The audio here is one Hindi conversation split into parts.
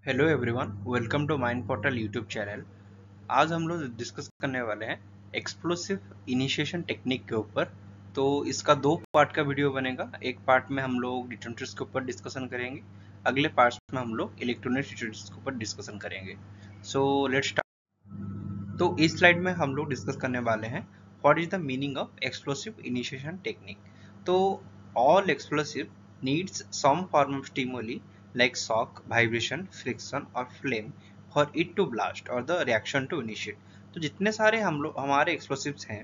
Hello everyone, welcome to Mind Portal YouTube channel. आज हम लोग डिस्कस करने वाले हैं एक्सप्लोसिव इनिशिएशन टेक्निक के ऊपर। तो इसका दो पार्ट का वीडियो बनेगा। एक पार्ट में हम लोग डिटोनेटर्स के ऊपर डिस्कशन करेंगे, अगले पार्ट में हम लोग इलेक्ट्रॉनिक डिटोनेटर्स के ऊपर डिस्कशन करेंगे। So let's start. तो इस स्लाइड में हम लोग डिस्कस करने वाले हैं what is the meaning of explosive initiation technique. तो all explosive needs some form of stimuli like shock, vibration, friction और flame for it to blast और the reaction to initiate। तो जितने सारे हम लोग हमारे एक्सप्लोसिव्स हैं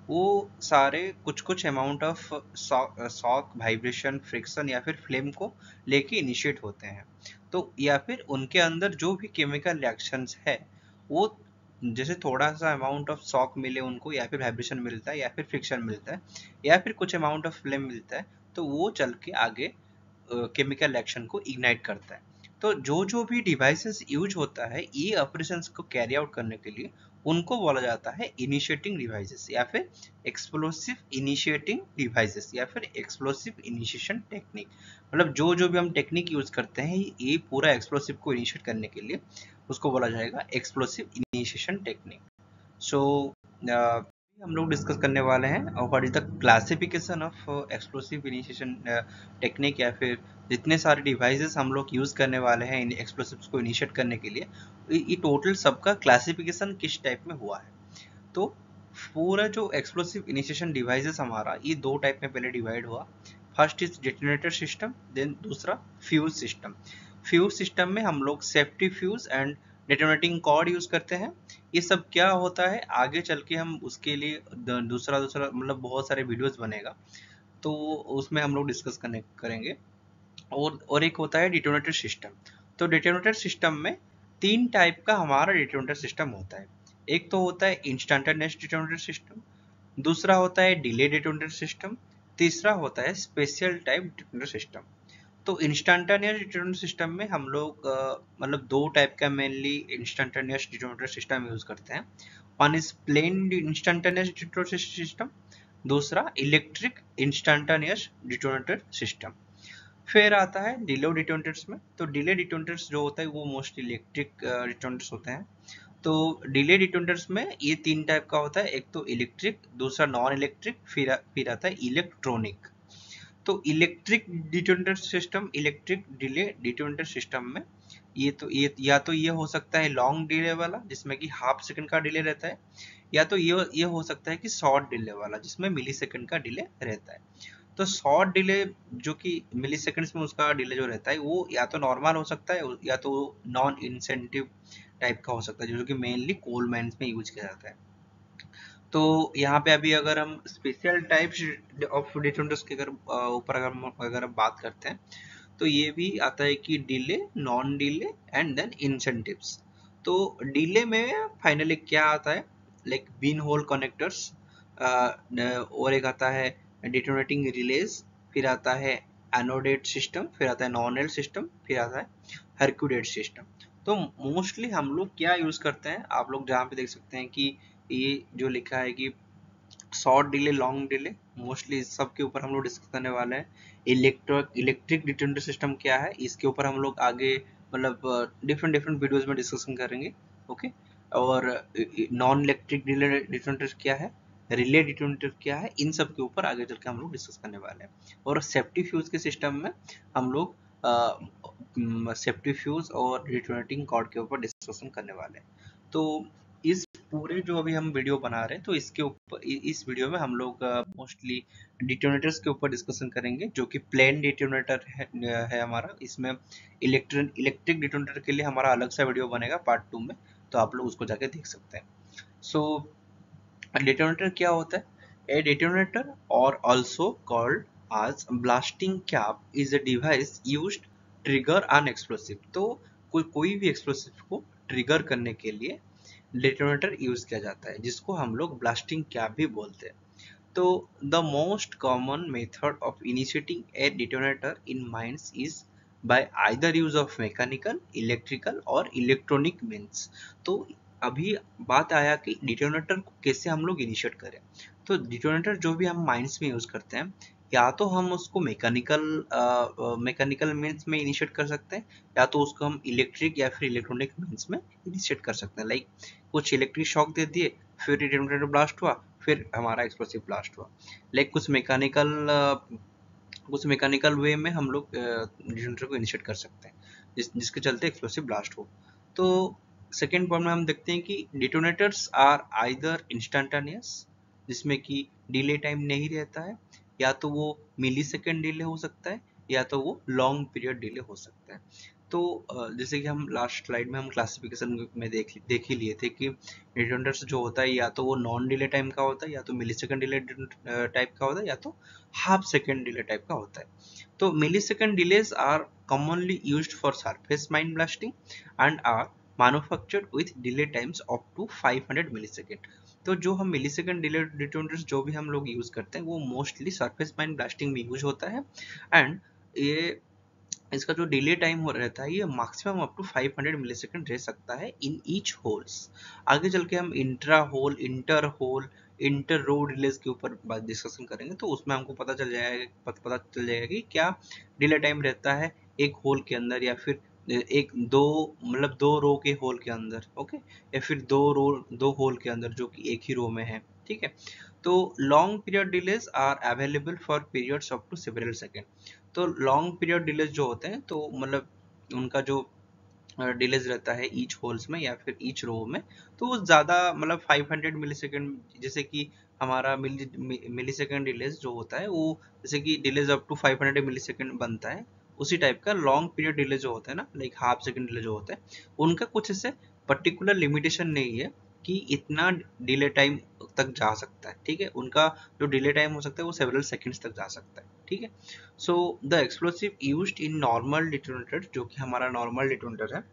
वो सारे कुछ कुछ amount of shock, vibration, friction या फिर फ्लेम को लेके इनिशिएट होते हैं। तो या फिर उनके अंदर जो भी केमिकल रिएक्शंस है वो जैसे थोड़ा सा अमाउंट ऑफ शॉक मिले उनको, या फिर वाइब्रेशन मिलता है, या फिर फ्रिक्शन मिलता है, या फिर कुछ अमाउंट ऑफ फ्लेम मिलता है, तो वो चल के आगे केमिकल रिएक्शन को इग्नाइट करता है। तो जो जो भी डिवाइसेस यूज होता है ये ऑपरेशंस को कैरी आउट करने के लिए, उनको बोला जाता है इनिशिएटिंग डिवाइसेस या फिर एक्सप्लोसिव इनिशिएटिंग डिवाइसेस या फिर एक्सप्लोसिव इनिशिएशन टेक्निक। मतलब जो जो भी हम टेक्निक यूज करते हैं ये पूरा एक्सप्लोसिव को इनिशिएट करने के लिए उसको बोला जाएगा एक्सप्लोसिव इनिशिएशन टेक्निक। सो हम लोग डिस्कस करने वाले हैं what is the classification of explosive initiation technique, या फिर जितने सारे डिवाइसेस हम लोग यूज करने वाले हैं इन एक्सप्लोसिव्स को इनिशिएट करने के लिए, ये टोटल सबका क्लासिफिकेशन किस टाइप में हुआ है। तो पूरा जो एक्सप्लोसिव इनिशिएशन डिवाइसेस हमारा ये दो टाइप में पहले डिवाइड हुआ। First is detonator system, then दूसरा फ्यूज सिस्टम। फ्यूज सिस्टम में हम लोग safety fuse and detonating cord use करते हैं। ये सब क्या होता है आगे चल के हम उसके लिए दूसरा दूसरा मतलब बहुत सारे वीडियोस बनेगा, तो उसमें हम लोग डिस्कस करने करेंगे। और एक होता है डिटोनेटर सिस्टम। तो डिटोनेटर सिस्टम में तीन टाइप का हमारा डिटोनेटर सिस्टम होता है। एक तो होता है इंस्टेंटेनियस डिटोनेटर सिस्टम, दूसरा होता है डिले डिटोनेटर सिस्टम, तीसरा होता है स्पेशल टाइप डिटोनेटर सिस्टम। तो इंस्टेंटेनियस डिटोनेटर सिस्टम में हम लोग मतलब दो टाइप का mainly instantaneous detonator system use करते हैं। One is plain instantaneous detonator system, दूसरा इलेक्ट्रिक इंस्टेंटेनियस डिटोनेटर सिस्टम। फिर आता है डिले डिटोनेटर्स में। तो डिले डिटोनेटर्स जो होता है वो मोस्टली इलेक्ट्रिक डिटोनेटर्स होते हैं। तो डिले डिटोनेटर्स में ये तीन टाइप का होता है, एक तो इलेक्ट्रिक, दूसरा नॉन इलेक्ट्रिक, फिर आता है इलेक्ट्रॉनिक। तो electric detonator system, electric delay detonator system में ये हो सकता है लॉन्ग डिले वाला जिसमें कि हाफ सेकंड का डिले रहता है, या तो ये हो सकता है कि शॉर्ट डिले वाला जिसमें मिली सेकंड का डिले रहता है। तो शॉर्ट डिले जो कि मिली सेकंड्स में उसका डिले जो रहता है वो या तो नॉर्मल हो सकता है या तो नॉन इंसेंटिव टाइप का हो सकता है, जो कि मेनली कोल माइंस में यूज किया जाता है। तो यहाँ पे अभी अगर हम स्पेशल टाइप्स ऑफ डिटोनेटर्स के ऊपर अगर हम बात करते हैं, तो ये भी आता है कि delay, non delay and then incentives. तो डिले में फाइनली क्या आता है, लाइक बीन होल कनेक्टर्स, और एक आता है डिटोनेटिंग रिलेज, फिर आता है एनोडेट सिस्टम, फिर आता है नॉन एल सिस्टम, फिर आता है हर्क्यूडेट सिस्टम। तो मोस्टली हम लोग क्या यूज करते हैं, आप लोग जहाँ पे देख सकते हैं कि ये जो लिखा है कि short delay, long delay, mostly इस सब के ऊपर हम लोग डिस्कस करने वाले हैं। इलेक्ट्रिक डिटोनेटर सिस्टम क्या है इसके ऊपर हम लोग आगे मतलब डिफरेंट डिफरेंट वीडियोस में डिस्कशन करेंगे। ओके। और नॉन इलेक्ट्रिक डिले डिटोनेटर क्या है, रिले डिटोनेटर क्या है, इन सब के ऊपर आगे चल के हम लोग डिस्कस करने वाले हैं। और सेफ्टी फ्यूज के सिस्टम में हम लोग सेफ्टी फ्यूज और डिटोनेटिंग कॉर्ड के ऊपर डिस्कशन करने वाले हैं। तो इस पूरे जो अभी हम वीडियो बना रहे हैं तो इसके ऊपर इस वीडियो में हम लोग मोस्टली डिटोनेटर्स के ऊपर डिस्कशन करेंगे, जो कि प्लेन डिटोनेटर है हमारा। इसमें इलेक्ट्रिक डिटोनेटर के लिए हमारा अलग सा वीडियो बनेगा पार्ट 2 में, तो आप लोग उसको जाके देख सकते हैं। सो डिटोनेटर क्या होता है? ए डिटोनेटर और also called as blasting cap is a device used trigger an explosive। तो कोई भी एक्सप्लोसिव को ट्रिगर करने के लिए डिटोनेटर यूज किया जाता है, जिसको हम लोग ब्लास्टिंग कैप भी बोलते हैं। तो the most common method of initiating A detonator in mines is by either use of mechanical, electrical और इलेक्ट्रॉनिक मीन्स। तो अभी बात आया कि डिटोनेटर को कैसे हम लोग इनिशिएट करें। तो डिटोनेटर जो भी हम माइंस में यूज करते हैं या तो हम उसको मैकेनिकल मीन्स में इनिशिएट कर सकते हैं, या तो उसको हम इलेक्ट्रिक या फिर इलेक्ट्रॉनिक मीन्स में इनिशिएट कर सकते हैं। लाइक कुछ इलेक्ट्रिक शॉक दे दिए, फिर डिटोनेटर ब्लास्ट हुआ, फिर हमारा एक्सप्लोसिव ब्लास्ट हुआ। लाइक कुछ मैकेनिकल वे में हम लोग डिटोनेटर को इनिशिएट कर सकते हैं, जिसके चलते एक्सप्लोसिव ब्लास्ट हो। तो सेकेंड पॉइंट में हम देखते हैं कि डिटोनेटर्स आर आइदर इंस्टेंटेनियस, जिसमें कि डिले टाइम नहीं रहता है, या तो वो मिली सेकेंड डिले हो सकता है, या तो वो लॉन्ग पीरियड डिले हो सकता है। तो जैसे कि हम लास्ट स्लाइड में हम क्लासिफिकेशन में देख ही लिए थे कि डिटोनेटर्स जो होता है या तो वो नॉन डिले टाइम का होता है, या तो मिली सेकेंड डिले टाइप का होता है, या तो हाफ सेकेंड डिले टाइप का होता है। तो millisecond delays are commonly used for surface mine blasting and are manufactured with delay times up to 500 millisecond. तो जो हम मिलीसेकेंड डिले डिटोनेटर्स जो भी हम लोग यूज करते हैं वो मोस्टली सरफेस माइन ब्लास्टिंग में यूज होता है। एंड ये इसका जो डिले टाइम हो रहता है ये मैक्सिमम अप टू 500 मिलीसेकंड रह सकता है इन ईच होल्स। आगे चल के हम intra hole, inter hole, inter row delays के ऊपर बात डिस्कशन करेंगे, तो उसमें हमको पता चल जाएगा कि क्या डिले टाइम रहता है एक होल के अंदर, या फिर एक दो मतलब दो रो के होल के अंदर, ओके, या फिर दो होल के अंदर जो कि एक ही रो में है। ठीक है। तो long period delays are available for periods up to several second. तो लॉन्ग पीरियड डिलेज जो होते हैं तो मतलब उनका जो डिलेज रहता है ईच होल्स में या फिर ईच रो में, तो वो ज़्यादा मतलब 500 मिली सेकेंड, जैसे कि हमारा मिली सेकेंड डिलेज जो होता है वो जैसे कि delays up to 500 millisecond बनता है, उसी टाइप का लॉन्ग पीरियड डिले जो होता है ना, लाइक हाफ सेकेंड डिले जो होता है, उनका कुछ ऐसे पर्टिकुलर लिमिटेशन नहीं है कि इतना डिले टाइम तक जा सकता है। ठीक है, उनका जो डिले टाइम हो सकता है वो सेवरल सेकेंड्स तक जा सकता है। ठीक है। So the explosive used in normal detonator, जो कि हमारा नॉर्मल डिटोनेटर है,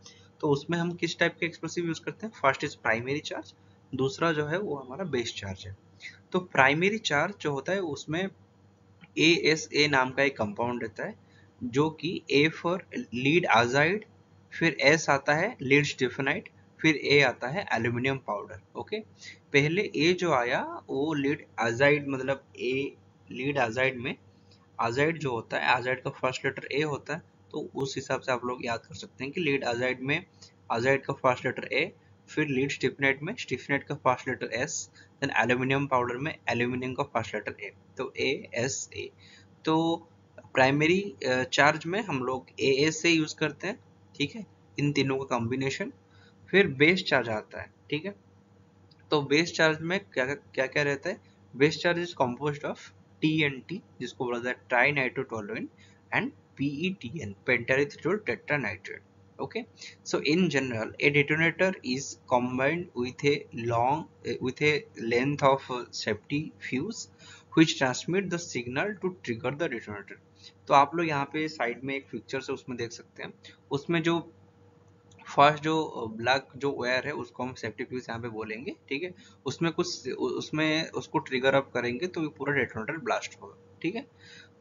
तो उसमें हम किस टाइप के एक्सप्लोसिव यूज करते हैं? फर्स्ट इज प्राइमरी चार्ज, दूसरा जो है वो हमारा बेस चार्ज है। तो प्राइमरी चार्ज जो होता है उसमें ASA नाम का एक कंपाउंड रहता है, जो कि A फॉर लीड आजाइड, फिर S आता है लीड स्टिफेनाइट, फिर A आता है एल्यूमिनियम पाउडर। ओके, पहले A जो आया वो लीड आजाइड, मतलब A लीड आजाइड में आजाइड जो होता है, आजाइड का फर्स्ट लेटर ए होता है, तो उस हिसाब से आप लोग याद कर सकते हैं कि लीड आजाइड में आजाइड का फर्स्ट लेटर ए, फिर लीड स्टिफनेट में स्टिफनेट का first letter S, then aluminium powder में एल्यूमिनियम का फर्स्ट लेटर ए, तो A, S, A। तो प्राइमरी चार्ज में हम लोग AA से यूज करते हैं। ठीक है, इन तीनों का कॉम्बिनेशन। फिर बेस चार्ज आता है। ठीक है, तो बेस चार्ज में क्या क्या क्या रहता है? Base charge is composed of TNT, जिसको बोला जाता है try nitrotoluene, and PETN, पेंटाइथ्रियोल टेट्रानाइट्रेट। Okay, so in general a detonator is combined with a length of safety fuse which transmit the signal to trigger the detonator। तो आप लोग यहाँ पे साइड में एक पिक्चर से उसमें देख सकते हैं, उसमें जो फर्स्ट जो ब्लैक जो वायर है उसको हम सेफ्टी फ्यूज यहाँ पे बोलेंगे। ठीक है, उसमें उसको ट्रिगर अप करेंगे तो ये पूरा डेटोनेटर ब्लास्ट होगा। ठीक है,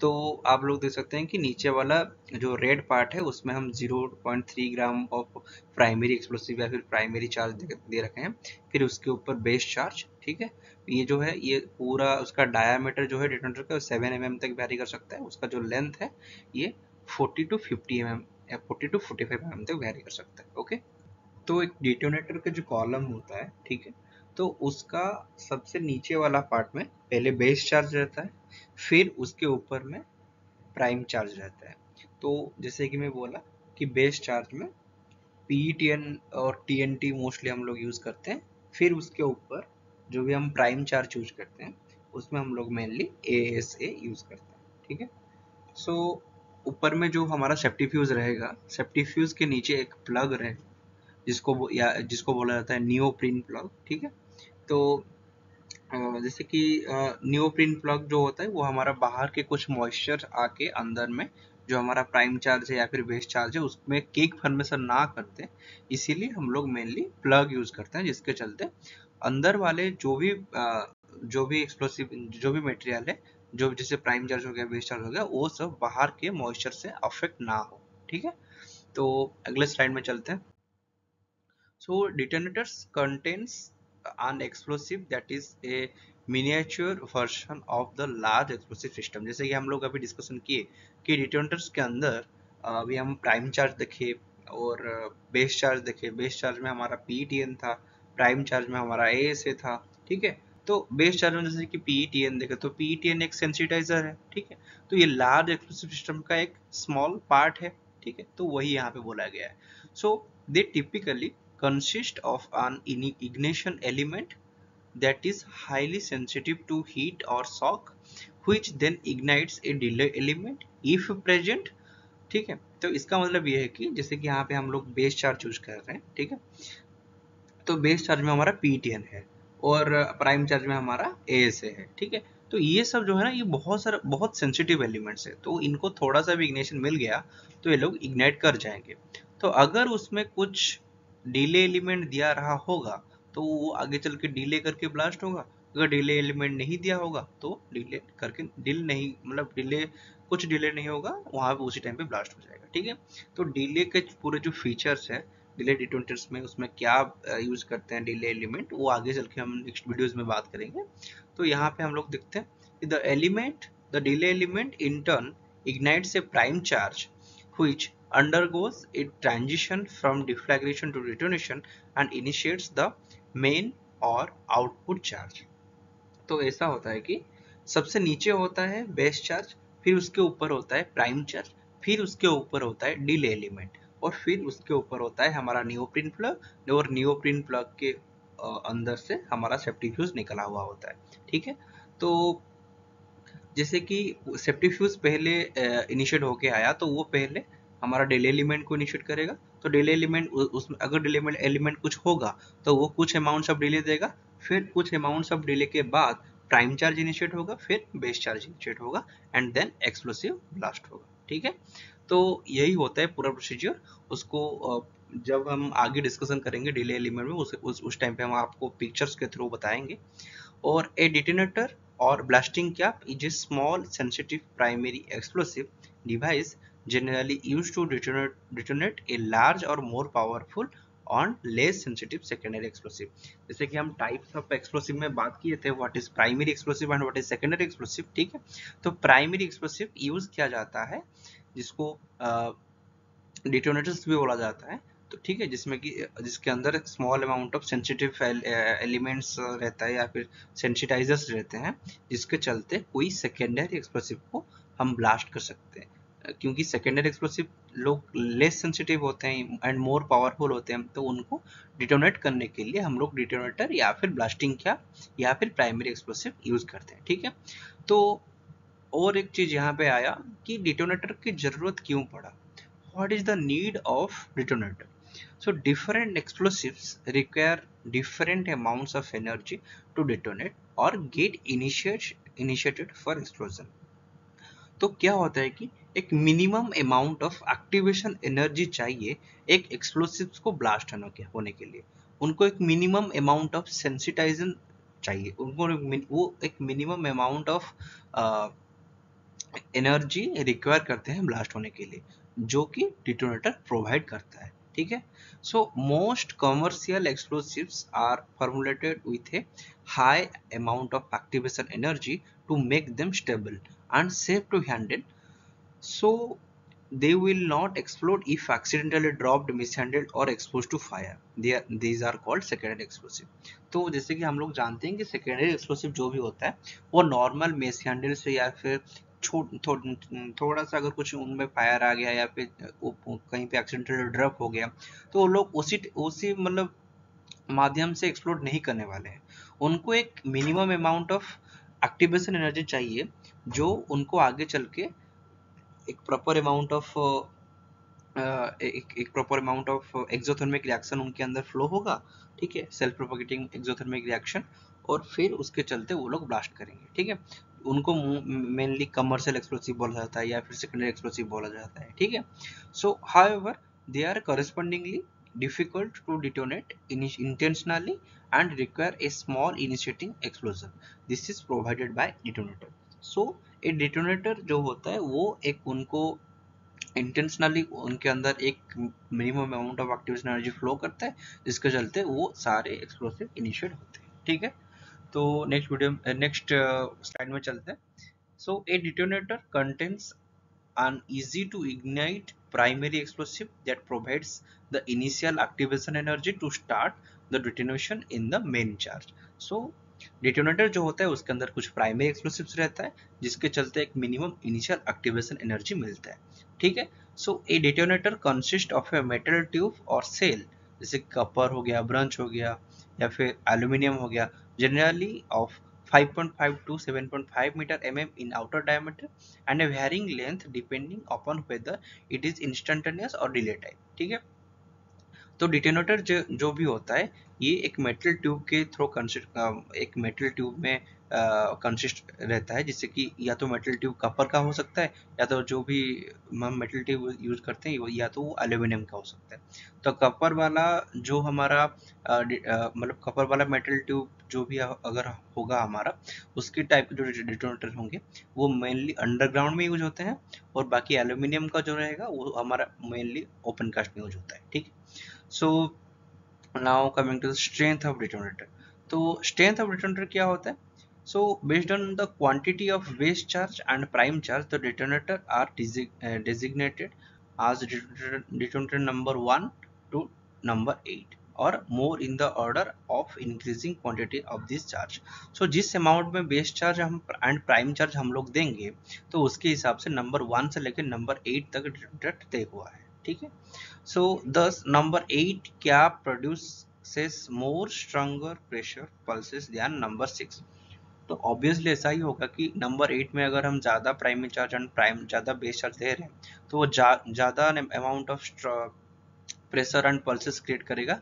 तो आप लोग देख सकते हैं कि नीचे वाला जो रेड पार्ट है उसमें हम 0.3 ग्राम ऑफ प्राइमरी एक्सप्लोसिव या फिर प्राइमरी चार्ज दे रखे हैं, फिर उसके ऊपर बेस चार्ज। ठीक है, ये जो है ये पूरा उसका डायामीटर जो है डेटोनेटर का 7 mm तक वेरी कर सकता है, उसका जो लेंथ है ये 40 to 50 mm या 40 to 45 mm तक वेरी कर सकता है। ओके, तो एक डिटोनेटर का जो कॉलम होता है, ठीक है, तो उसका सबसे नीचे वाला पार्ट में पहले बेस चार्ज रहता है, फिर उसके ऊपर में प्राइम चार्ज रहता है। तो जैसे कि मैं बोला कि बेस चार्ज में PETN और TNT मोस्टली हम लोग यूज करते हैं, फिर उसके ऊपर जो भी हम प्राइम चार्ज यूज करते हैं उसमें हम लोग मेनली ASA यूज करते हैं। ठीक है, सो ऊपर में जो हमारा सेफ्टी फ्यूज रहेगा, सेफ्टी फ्यूज के नीचे एक प्लग रहेगा जिसको बोला जाता है नियोप्रीन प्लग। ठीक है, तो जैसे कि नियोप्रीन प्लग जो होता है वो हमारा बाहर के कुछ मॉइस्चर आके अंदर में जो हमारा प्राइम चार्ज है या फिर बेस चार्ज है उसमें केक फॉर्मेशन ना करते, इसीलिए हम लोग मेनली प्लग यूज करते हैं, जिसके चलते अंदर वाले जो भी एक्सप्लोसिव जो भी मटेरियल है, जो जैसे प्राइम चार्ज हो गया, बेस चार्ज हो गया, वो सब बाहर के मॉइस्चर से अफेक्ट ना हो। ठीक है, तो अगले स्लाइड में चलते हैं। So detonators contains an explosive that is a miniature version of the large explosive system. जैसे कि हम लोग अभी डिस्कशन किए कि डिटोनेटर्स के अंदर अभी हम प्राइम चार्ज देखे और बेस चार्ज देखे। बेस चार्ज में हमारा पीईटीएन था, प्राइम चार्ज में हमारा एएसए था, ठीक है। तो बेस चार्ज में जैसे कि पीईटीएन देखे तो पीईटीएन एक सेंसिटाइजर है, ठीक है। तो ये लार्ज एक्सप्लोसिव सिस्टम का एक स्मॉल पार्ट है, ठीक है। तो वही यहाँ पे बोला गया है। So they typically consist of an ignition element that is highly sensitive to heat or shock, which then ignites a delay element if present, ठीक है। तो इसका मतलब ये है कि जैसे कि यहाँ पे हम लोग बेस चार्ज यूज कर रहे हैं, ठीक है। तो बेस चार्ज में हमारा पीटीएन है और प्राइम चार्ज में हमारा एएसए है, ठीक है। तो ये सब जो है ना, ये बहुत सेंसिटिव एलिमेंट्स है, तो इनको थोड़ा सा भी इग्निशन मिल गया तो ये लोग इग्नाइट कर जाएंगे। तो अगर उसमें कुछ डिले एलिमेंट दिया रहा होगा तो वो आगे चल के डिले करके ब्लास्ट होगा। अगर डिले एलिमेंट नहीं दिया होगा तो डिले करके डिले नहीं, मतलब डिले कुछ डिले नहीं होगा, वहां पे उसी टाइम पे ब्लास्ट हो जाएगा, ठीक है। तो डिले के पूरे जो फीचर्स है डिले डिटोनेटर्स में, उसमें क्या यूज करते हैं डिले एलिमेंट, वो आगे चल के हम नेक्स्ट वीडियोस में बात करेंगे। तो यहाँ पे हम लोग देखते हैं the delay element in turn ignites a prime charge which undergoes a transition from deflagration to detonation and initiates the main or output charge। तो ऐसा होता है कि सबसे नीचे होता है बेस चार्ज, फिर उसके ऊपर होता है प्राइम चार्ज, फिर उसके ऊपर होता है डिले एलिमेंट, और फिर उसके ऊपर होता है हमारा नियोप्रिन प्लग, और नियोप्रिन प्लग के अंदर से हमारा सेफ्टी फ्यूज निकला हुआ होता है, ठीक है। तो जैसे कि सेफ्टी फ्यूज पहले इनिशिएट होके आया तो वो पहले हमारा डिले एलिमेंट को इनिशिएट करेगा। तो डिले एलिमेंट उसमें अगर डिले एलिमेंट कुछ होगा तो वो कुछ अमाउंट ऑफ डिले देगा, फिर कुछ अमाउंट ऑफ डिले के बाद प्राइम चार्ज इनिशिएट होगा, फिर बेस चार्ज इनिशिएट होगा एंड देन एक्सप्लोसिव ब्लास्ट होगा, ठीक है। तो यही होता है पूरा प्रोसीजर। उसको जब हम आगे डिस्कशन करेंगे डिले एलिमेंट में उस टाइम पे हम आपको पिक्चर्स के थ्रू बताएंगे। और a detonator or blasting cap is a small sensitive primary explosive device generally used to detonate a large or more powerful on less sensitive secondary explosive। जैसे कि हम टाइप्स ऑफ एक्सप्लोसिव में बात किए थे, what is primary explosive and what is secondary explosive, ठीक है। तो प्राइमरी एक्सप्लोसिव यूज किया जाता है जिसको डिटोनेटर्स भी बोला जाता है, तो ठीक है, जिसमें कि जिसके अंदर एक small amount of sensitive elements रहता है या फिर सेंसिटाइजर्स रहते हैं, जिसके चलते कोई सेकेंडरी एक्सप्लोसिव को हम ब्लास्ट कर सकते हैं। क्योंकि सेकेंडरी एक्सप्लोसिव लोग लेस सेंसिटिव होते हैं एंड मोर पावरफुल होते हैं, तो उनको डिटोनेट करने के लिए हम लोग डिटोनेटर या फिर ब्लास्टिंग क्या या फिर प्राइमरी एक्सप्लोसिव यूज करते हैं, ठीक है। तो और एक चीज यहाँ पे आया कि डिटोनेटर की जरूरत क्यों पड़ा। What is the need of detonator? So different explosives require different amounts of energy to detonate or get initiated for explosion। तो क्या होता है कि एक minimum amount of activation energy चाहिए एक एक्सप्लोसिव्स को ब्लास्ट होने के लिए। उनको एक मिनिमम अमाउंट ऑफ सेंसिटाइजन चाहिए, उनको वो एक minimum amount of energy require करते हैं ब्लास्ट होने के लिए, जो कि डिटोनेटर प्रोवाइड करता है, ठीक है। So most commercial explosives are formulated with a high amount of activation energy to make them stable and safe to handle, so they will not explode if accidentally dropped, mishandled or exposed to fire। These are called secondary explosive। तो जैसे कि हम लोग जानते हैं कि सेकेंडरी एक्सप्लोसिव जो भी होता है वो नॉर्मल मिस हैंडल से या फिर थोड़ा सा अगर कुछ उनमें फायर आ गया या फिर कहीं पे एक्सीडेंटली ड्रॉप हो गया तो वो लोग उसी मतलब माध्यम से एक्सप्लोड नहीं करने वाले हैं। उनको एक minimum amount of activation energy चाहिए जो उनको आगे चल के एक प्रॉपर अमाउंट ऑफ एक proper amount of exothermic reaction उनके अंदर फ्लो होगा, ठीक है, सेल्फ प्रोपेगेटिंग एक्सोथर्मिक रिएक्शन, और फिर उसके चलते वो लोग ब्लास्ट करेंगे, ठीक है। उनको मेनली कमर्शियल एक्सप्लोसिव बोला जाता है या फिर सेकेंडरी एक्सप्लोसिव बोला जाता है, ठीक है। So however they are correspondingly difficult to detonate intentionally and require a small initiating explosion। This is provided by detonator। So a detonator जो होता है वो एक उनको इंटेंशनली उनके अंदर एक minimum amount of activation energy flow करता है, जिसके चलते वो सारे एक्सप्लोसिव इनिशिएट होते हैं, ठीक है। तो नेक्स्ट स्लाइड में चलते हैं। So a detonator contains an easy to ignite primary explosive that provides the initial activation energy to start the detonation in the main charge. So detonator जो होता है उसके अंदर कुछ प्राइमरी एक्सप्लोसिव्स रहता है जिसके चलते एक मिनिमम इनिशियल एक्टिवेशन एनर्जी मिलता है, ठीक है। So a detonator consist of a metal tube और सेल, जैसे कपर हो गया, ब्रंच हो गया या फिर एल्यूमिनियम हो गया, generally of 5.5 to 7.5 meter mm in outer diameter and a varying length depending upon whether it is instantaneous or delay type, ठीक है। तो डिटोनेटर जो भी होता है ये एक मेटल ट्यूब के थ्रू एक मेटल ट्यूब में कंसिस्ट रहता है, जिससे कि या तो मेटल ट्यूब कपर का हो सकता है या तो जो भी हम मेटल ट्यूब यूज करते हैं या तो वो एल्यूमिनियम का हो सकता है। तो कपर वाला जो हमारा मतलब कपर वाला मेटल ट्यूब जो भी अगर होगा हमारा, उसके टाइप के जो डिटोनेटर होंगे वो मेनली अंडरग्राउंड में यूज होते हैं, और बाकी एल्यूमिनियम का जो रहेगा वो हमारा मेनली ओपन कास्ट में यूज होता है, ठीक है। So now coming to the strength of detonator. तो strength of detonator क्या होता है? So based on the quantity of base charge and prime charge, the detonator are designated as detonator number 1 to number 8 or more in the order of increasing quantity of this charge. So जिस अमाउंट में बेस चार्ज हम एंड प्राइम चार्ज हम लोग देंगे तो उसके हिसाब से नंबर 1 से लेकर नंबर 8 तक डिटोनेटर तय हुआ है, ठीक है। So thus number 8 क्या produces more stronger pressure pulses than number 6। तो ऑब्वियसली ऐसा ही होगा कि नंबर 8 में अगर हम ज़्यादा प्राइमरी चार्ज एंड ज़्यादा बेस चार्ज दे रहे हैं तो वो ज़्यादा amount of pressure and pulses create करेगा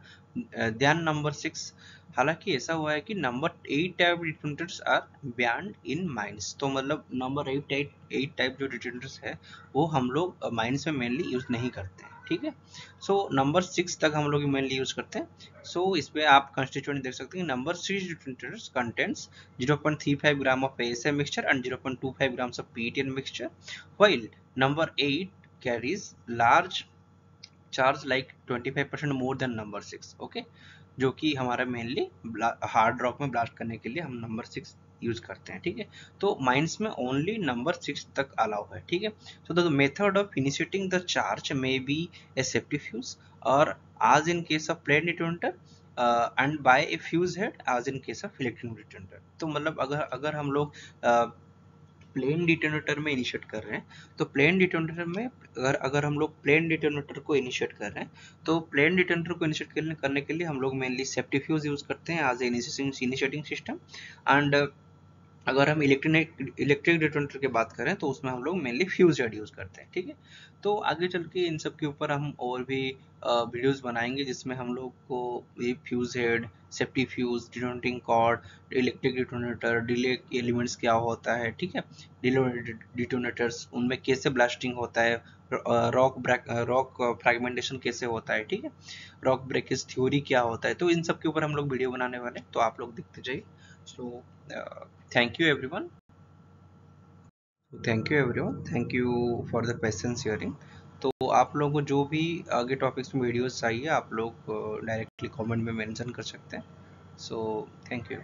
ध्यान नंबर 6। हालांकि ऐसा हुआ है कि number 8 type detonators are banned in mines, तो मतलब नंबर 8 टाइप जो डिटोनेटर्स है वो हम लोग माइंस में मेनली यूज नहीं करते हैं, ठीक है। सो नंबर 6 तक हम लोग मेनली यूज करते हैं। सो इस पे आप कंस्टिट्यूएंट देख सकते हैं। Number 6 detonators contents 0.35 gram of ASA mixture and 0.25 grams of PETN mixture, while number 8 carries large charge like 25% more than number 6, okay. जो कि हमारा मेनली हार्ड रॉक में ब्लास्ट करने के लिए हम नंबर 6 यूज करते हैं, ठीक है। तो माइंस में ओनली नंबर 6 तक अलाउ है, ठीक है। So the method of initiating the charge may be A safety fuse और as in case of plain detonator and by a fuse head as in case of electric detonator। तो मतलब अगर हम लोग प्लेन डिटोनेटर में इनिशिएट कर रहे हैं तो प्लेन डिटोनेटर में अगर हम लोग प्लेन डिटोनेटर को इनिशिएट कर रहे हैं तो प्लेन डिटोनेटर को इनिशिएट करने के लिए हम लोग मेनली सेफ्टी फ्यूज यूज करते हैं as a initiating system. And अगर हम इलेक्ट्रिक डिटोनेटर की बात करें तो उसमें हम लोग मेनली फ्यूज हेड यूज करते हैं, ठीक है। तो आगे चल के इन सब के ऊपर हम और भी वीडियोस बनाएंगे जिसमें हम लोग को ये fuse head, safety fuse, detonating cord, electric detonator, delay elements क्या होता है, ठीक है, डिले डिटोनेटर्स उनमें कैसे ब्लास्टिंग होता है, रॉक फ्रैगमेंटेशन कैसे होता है, ठीक है, रॉक ब्रेकेज थ्योरी क्या होता है। तो इन सब के ऊपर हम लोग वीडियो बनाने वाले हैं, तो आप लोग देखते जाइए। So thank you everyone, thank you for the patience hearing. तो आप लोगों को जो भी आगे टॉपिक्स में वीडियोस चाहिए आप लोग डायरेक्टली कमेंट में मेंशन कर सकते हैं। So thank you.